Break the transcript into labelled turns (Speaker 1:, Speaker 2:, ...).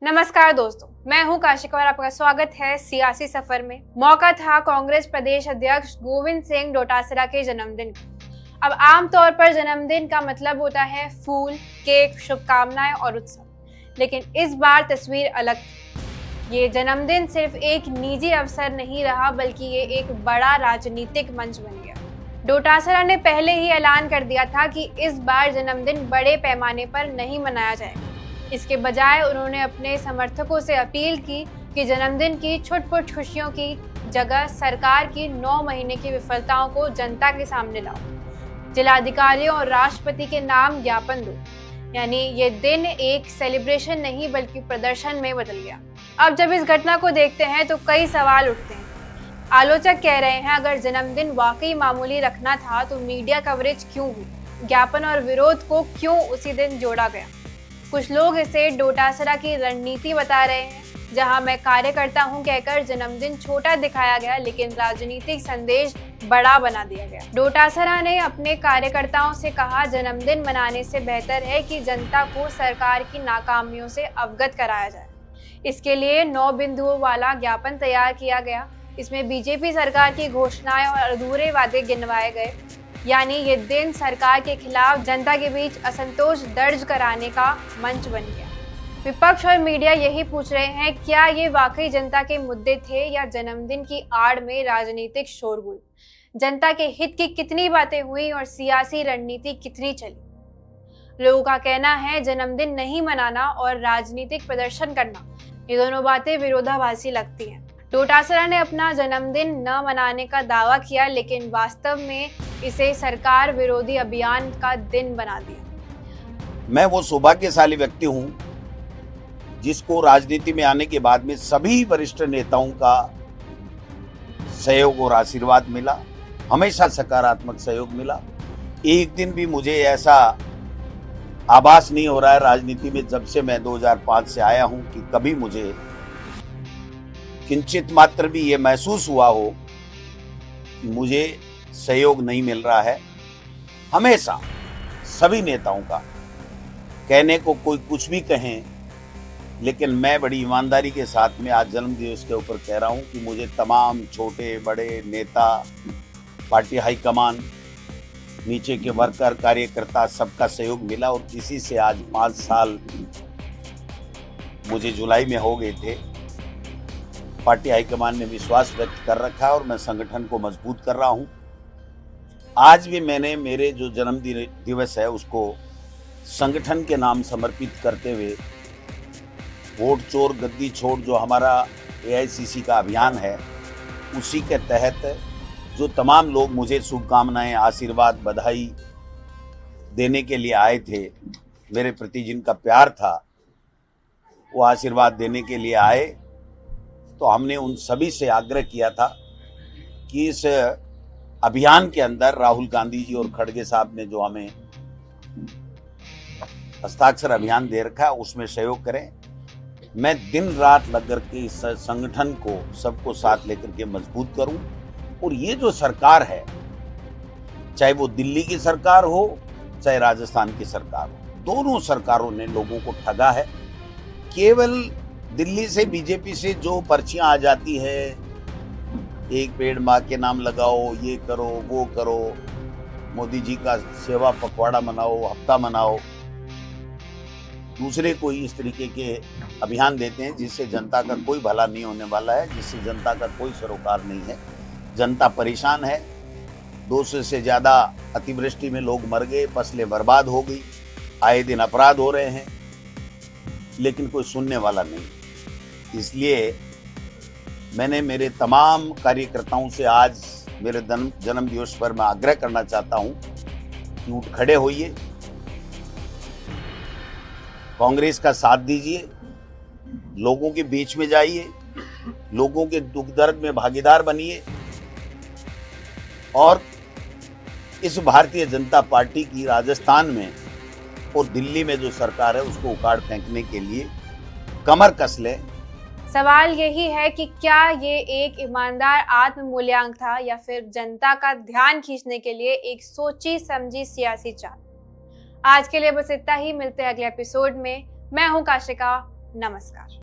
Speaker 1: नमस्कार दोस्तों, मैं हूं काशिका और आपका स्वागत है सियासी सफर में। मौका था कांग्रेस प्रदेश अध्यक्ष गोविंद सिंह डोटासरा के जन्मदिन का। अब आमतौर पर जन्मदिन का मतलब होता है फूल, केक, शुभकामनाएं और उत्सव, लेकिन इस बार तस्वीर अलग थी। ये जन्मदिन सिर्फ एक निजी अवसर नहीं रहा, बल्कि ये एक बड़ा राजनीतिक मंच बन गया। डोटासरा ने पहले ही ऐलान कर दिया था कि इस बार जन्मदिन बड़े पैमाने पर नहीं मनाया जाएगा। इसके बजाय उन्होंने अपने समर्थकों से अपील की कि जन्मदिन की छुटपुट खुशियों की जगह सरकार की 9 महीने की विफलताओं को जनता के सामने लाओ। जिलाधिकारियों और राष्ट्रपति के नाम ज्ञापन दो। यानी ये दिन एक सेलिब्रेशन नहीं बल्कि प्रदर्शन में बदल गया। अब जब इस घटना को देखते हैं तो कई सवाल उठते हैं। आलोचक कह रहे हैं अगर जन्मदिन वाकई मामूली रखना था तो मीडिया कवरेज क्यों हुई, ज्ञापन और विरोध को क्यों उसी दिन जोड़ा गया। कुछ लोग इसे डोटासरा की रणनीति बता रहे हैं, जहां मैं कार्यकर्ता हूं कहकर जन्मदिन छोटा दिखाया गया लेकिन राजनीतिक संदेश बड़ा बना दिया गया। डोटासरा ने अपने कार्यकर्ताओं से कहा, जन्मदिन मनाने से बेहतर है कि जनता को सरकार की नाकामियों से अवगत कराया जाए। इसके लिए 9 बिंदुओं वाला ज्ञापन तैयार किया गया। इसमें बीजेपी सरकार की घोषणाएं और अधूरे वादे गिनवाए गए। यानी ये दिन सरकार के खिलाफ जनता के बीच असंतोष दर्ज कराने का मंच बन गया। विपक्ष और मीडिया यही पूछ रहे हैं, क्या ये वाकई जनता के मुद्दे थे या जन्मदिन की आड़ में राजनीतिक शोरगुल। जनता के हित की कितनी बातें हुई और सियासी रणनीति कितनी चली। लोगों का कहना है जन्मदिन नहीं मनाना और राजनीतिक प्रदर्शन करना, ये दोनों बातें विरोधाभासी लगती हैं। डोटासरा ने अपना जन्मदिन न मनाने का दावा किया, लेकिन वास्तव में इसे सरकार विरोधी अभियान का दिन बना दिया।
Speaker 2: मैं वो सौभाग्यशाली व्यक्ति हूं जिसको राजनीति में आने के बाद में सभी वरिष्ठ नेताओं का सहयोग और आशीर्वाद मिला, हमेशा सकारात्मक सहयोग मिला। एक दिन भी मुझे ऐसा आभास नहीं हो रहा है राजनीति में जब से मैं 2005 से आया हूं कि कभी मुझे किंचित मात्र भी ये महसूस हुआ हो कि मुझे सहयोग नहीं मिल रहा है। हमेशा सभी नेताओं का, कहने को कोई कुछ भी कहें, लेकिन मैं बड़ी ईमानदारी के साथ में आज जन्मदिवस के ऊपर कह रहा हूं कि मुझे तमाम छोटे बड़े नेता, पार्टी हाईकमान, नीचे के वर्कर, कार्यकर्ता, सबका सहयोग मिला और किसी से आज 5 साल मुझे जुलाई में हो गए थे। पार्टी हाईकमान ने विश्वास व्यक्त कर रखा है और मैं संगठन को मजबूत कर रहा हूं। आज भी मैंने मेरे जो जन्मदिन दिवस है उसको संगठन के नाम समर्पित करते हुए वोट चोर गद्दी छोड़ जो हमारा एआईसीसी का अभियान है उसी के तहत जो तमाम लोग मुझे शुभकामनाएं, आशीर्वाद, बधाई देने के लिए आए थे, मेरे प्रति जिनका प्यार था, वो आशीर्वाद देने के लिए आए, तो हमने उन सभी से आग्रह किया था कि इस अभियान के अंदर राहुल गांधी जी और खड़गे साहब ने जो हमें हस्ताक्षर अभियान दे रखा है उसमें सहयोग करें। मैं दिन रात लग करके इस संगठन को सबको साथ लेकर के मजबूत करूं और ये जो सरकार है, चाहे वो दिल्ली की सरकार हो चाहे राजस्थान की सरकार हो, दोनों सरकारों ने लोगों को ठगा है। केवल दिल्ली से बीजेपी से जो पर्चियां आ जाती है, एक पेड़ माँ के नाम लगाओ, ये करो वो करो, मोदी जी का सेवा पखवाड़ा मनाओ, हफ्ता मनाओ, दूसरे कोई इस तरीके के अभियान देते हैं जिससे जनता का कोई भला नहीं होने वाला है, जिससे जनता का कोई सरोकार नहीं है। जनता परेशान है। 200 से ज्यादा अतिवृष्टि में लोग मर गए, फसलें बर्बाद हो गई, आए दिन अपराध हो रहे हैं, लेकिन कोई सुनने वाला नहीं। इसलिए मैंने मेरे तमाम कार्यकर्ताओं से आज मेरे जन्म दिवस पर मैं आग्रह करना चाहता हूं कि उठ खड़े होइए, कांग्रेस का साथ दीजिए, लोगों के बीच में जाइए, लोगों के दुख दर्द में भागीदार बनिए और इस भारतीय जनता पार्टी की राजस्थान में और दिल्ली में जो सरकार है उसको उखाड़ फेंकने के लिए कमर कस ले।
Speaker 1: सवाल यही है कि क्या ये एक ईमानदार आत्म मूल्यांकन था या फिर जनता का ध्यान खींचने के लिए एक सोची समझी सियासी चाल। आज के लिए बस इतना ही, मिलते हैं अगले एपिसोड में। मैं हूं काशिका, नमस्कार।